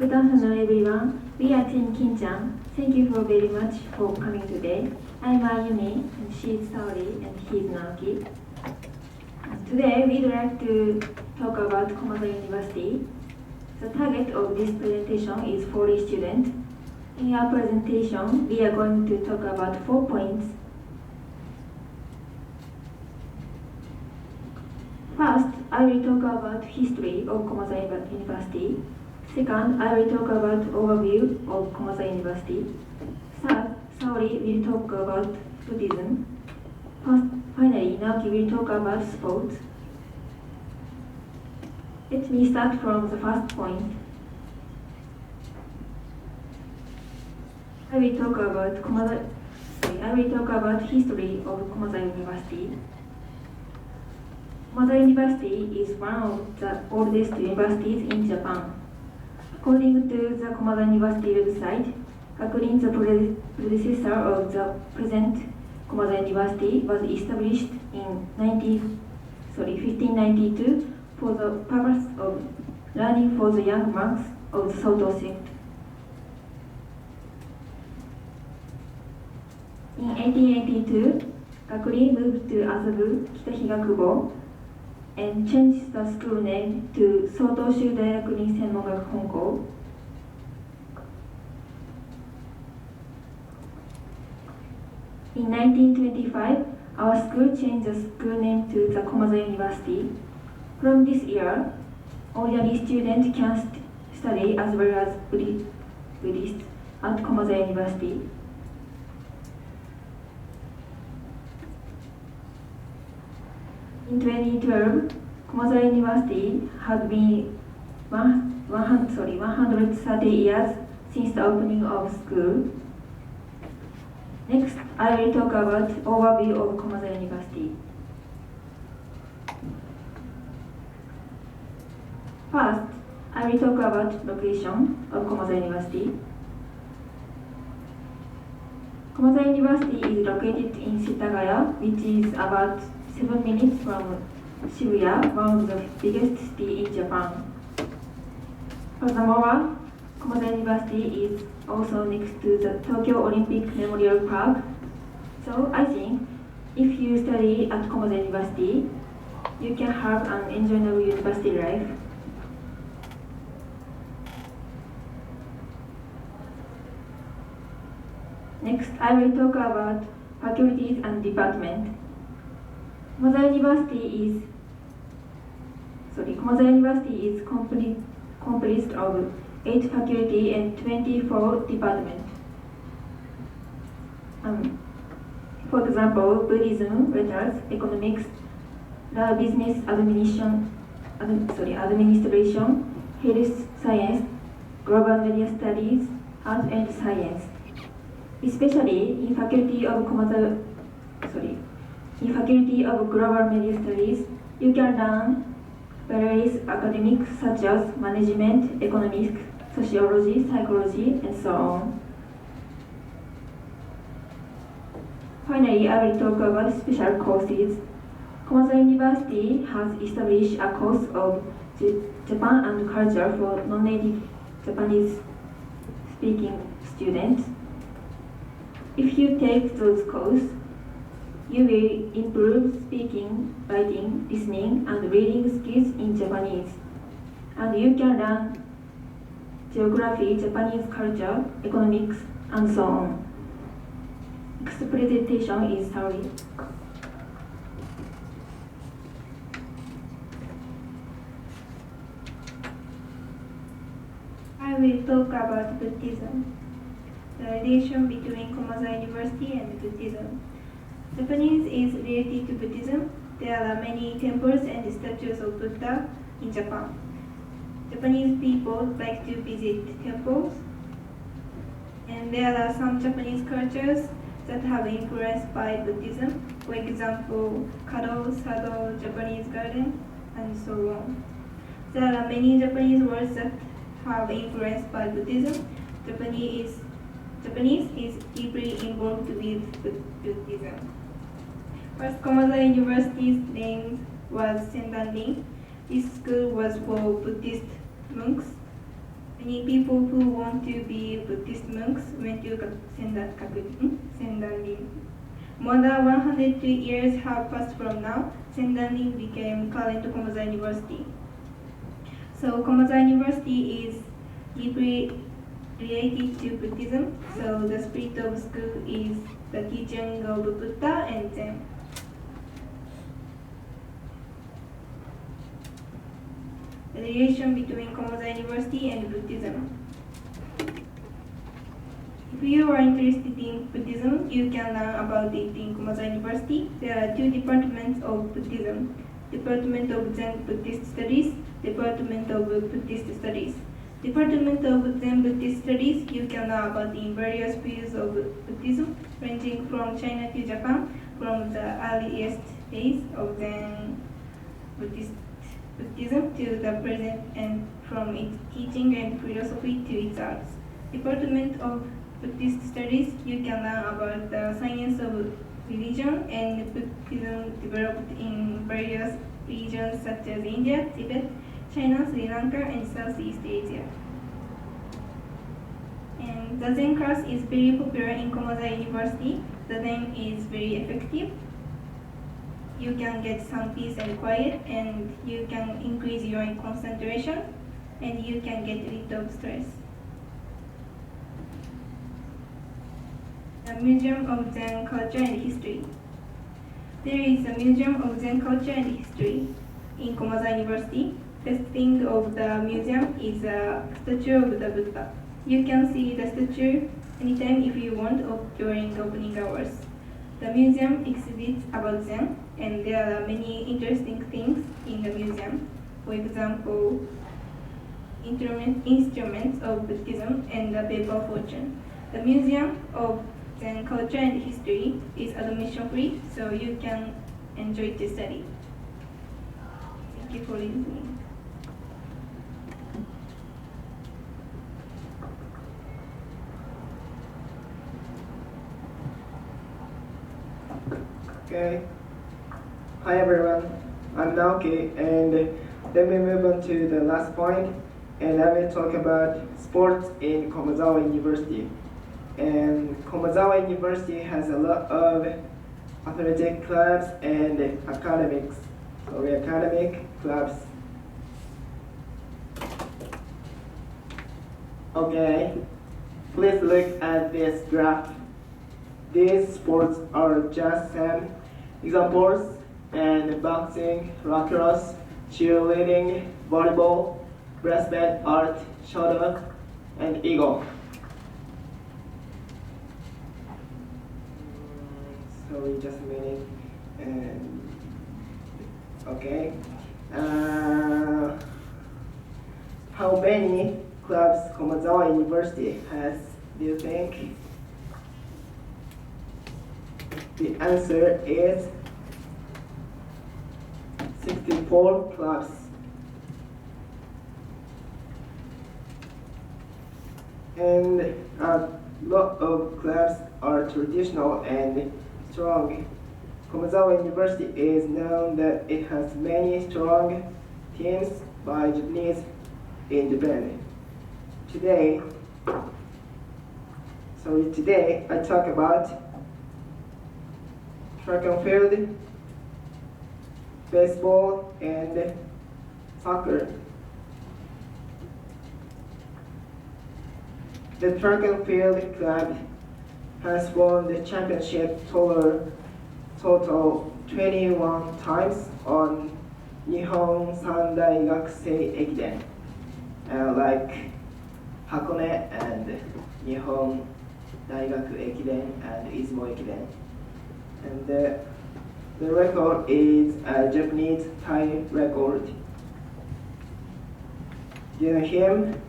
Good afternoon, everyone. We are Team King Chan. Thank you for very much for coming today. I'm Ayumi, and she is Saori, and he is Naoki. Today, we'd like to talk about駒澤University. The target of this presentation is 40 students. In our presentation, we are going to talk about 4 points. First, I will talk about history of駒澤University. Second, I will talk about overview of駒澤University. Third, Saori will talk about Buddhism. Finally, Naoki will talk about sports. Let me start from the first point. I will talk about history of駒澤University.駒澤University is one of the oldest universities in Japan. According to the駒澤University website, Gakurin, the predecessor of the present駒澤University, was established in 1592 for the purpose of learning for the young monks of the Soto sect. In 1882, Gakurin moved to Azabu, Kitahigakubo, and changed the school name to Soto Shu Daigakurin Senmongaku Honko. In 1925, our school changed the school name to the駒澤University. From this year, ordinary students can study as well as Buddhists at駒澤University. In 2012,駒澤University had been 130 years since the opening of school. Next, I will talk about overview of駒澤University. First, I will talk about location of駒澤University.駒澤University is located in Shitagaya, which is about 7 minutes from Shibuya, one of the biggest cities in Japan. Furthermore,駒澤University is also next to the Tokyo Olympic Memorial Park. So I think if you study at駒澤University, you can have an enjoyable university life. Next, I will talk about faculties and departments.駒澤University is comprised of 8 faculty and 24 departments. For example, Buddhism, letters, economics, law, business, administration, health science, global media studies, art and science. Especially in faculty of global media studies, you can learn various academics such as management, economics, sociology, psychology, and so on. Finally, I will talk about special courses.駒澤University has established a course of Japan and culture for non-native Japanese speaking students. If you take those courses, you will improve speaking, writing, listening, and reading skills in Japanese. And you can learn geography, Japanese culture, economics, and so on. Next presentation is Saori. I will talk about Buddhism. The relation between駒澤University and Buddhism. Japanese is related to Buddhism. There are many temples and statues of Buddha in Japan. Japanese people like to visit temples, and there are some Japanese cultures that have influenced by Buddhism. For example, Kado, Sado, Japanese garden, and so on. There are many Japanese words that have influenced by Buddhism. Japanese is deeply involved with Buddhism. First,駒澤University's name was Sendanrin. This school was for Buddhist monks, Many people who want to be Buddhist monks went to Sendanrin. More than 102 years have passed from now. Sendanrin became current Komaza University. So Komaza University is deeply related to Buddhism. So the spirit of school is the teaching of Buddha and Zen. The relation between Komaza University and Buddhism. If you are interested in Buddhism, you can learn about it in Komaza University. There are two departments of Buddhism: Department of Zen Buddhist Studies, Department of Buddhist Studies. Department of Zen Buddhist Studies, you can learn about in various fields of Buddhism, ranging from China to Japan, from the earliest days of Zen Buddhism to the present, and from its teaching and philosophy to its arts. Department of Buddhist Studies, you can learn about the science of religion and Buddhism developed in various regions such as India, Tibet, China, Sri Lanka, and Southeast Asia. And the Zen class is very popular in Komaza University. The Zen is very effective. You can get some peace and quiet, and you can increase your concentration, and you can get rid of stress. The Museum of Zen Culture and History. There is a Museum of Zen Culture and History in Komaza University. Best thing of the museum is a statue of the Buddha. You can see the statue anytime if you want during opening hours. The museum exhibits about Zen, and there are many interesting things in the museum. For example, instruments of Buddhism and the paper fortune. The Museum of Zen Culture and History is admission free, so you can enjoy to study. Thank you for listening. Okay. Hi everyone, I'm Naoki, and let me move on to the last point, and I will talk about sports in Komazawa University. And Komazawa University has a lot of athletic clubs and academic clubs. Okay, please look at this graph. These sports are just some examples, and boxing, lacrosse, cheerleading, volleyball, brass band, art, shuttle, and eagle. Sorry, just a minute. Okay. How many clubs Komazawa University has, do you think? The answer is 64 clubs. And a lot of clubs are traditional and strong. Komazawa University is known that it has many strong teams by Japanese in Japan. Today I talk about track and field, baseball, and soccer. The track and field club has won the championship total 21 times on Nihon Sandai Gakusei Ekiden, like Hakone and Nihon Daigaku Ekiden and Izumo Ekiden. And the record is a Japanese tie record. Do you know him?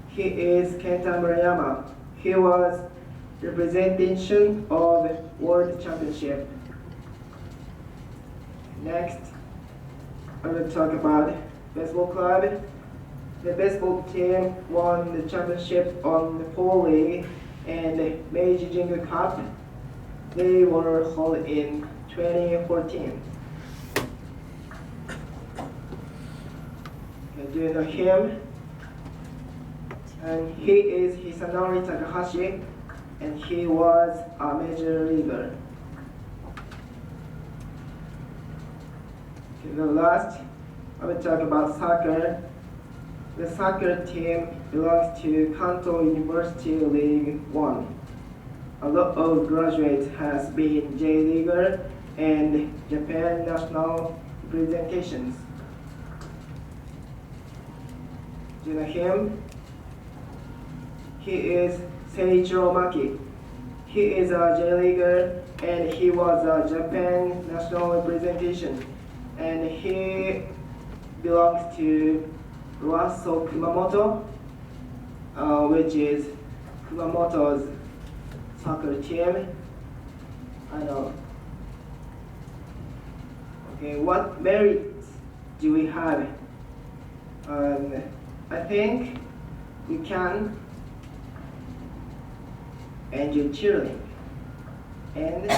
He is Kenta Murayama. He was representation of World Championship. Next, I will talk about baseball club. The baseball team won the championship on the Fall League and Meiji Jingu Cup. They were held in 2014. Okay, do you know him? And he is Hisanori Takahashi, and he was a major leaguer. Okay, the last, I will talk about soccer. The soccer team belongs to Kanto University League 1. A lot of graduates has been J-Leaguer and Japan national representations. Do you know him? He is Seiichiro Maki. He is a J-Leaguer and he was a Japan national representation. And he belongs to Roasso Kumamoto, which is Kumamoto's soccer team. I know. Okay, what merits do we have? I think we can enjoy cheering and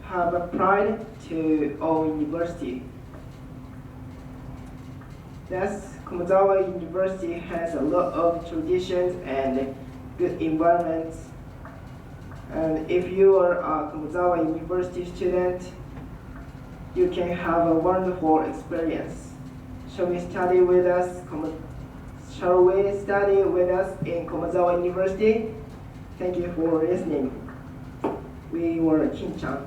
have a pride to our university. Thus, Komazawa University has a lot of traditions and good environments. And if you are a Komazawa University student, you can have a wonderful experience. Shall we study with us in Komazawa University? Thank you for listening. We were Kin-chan.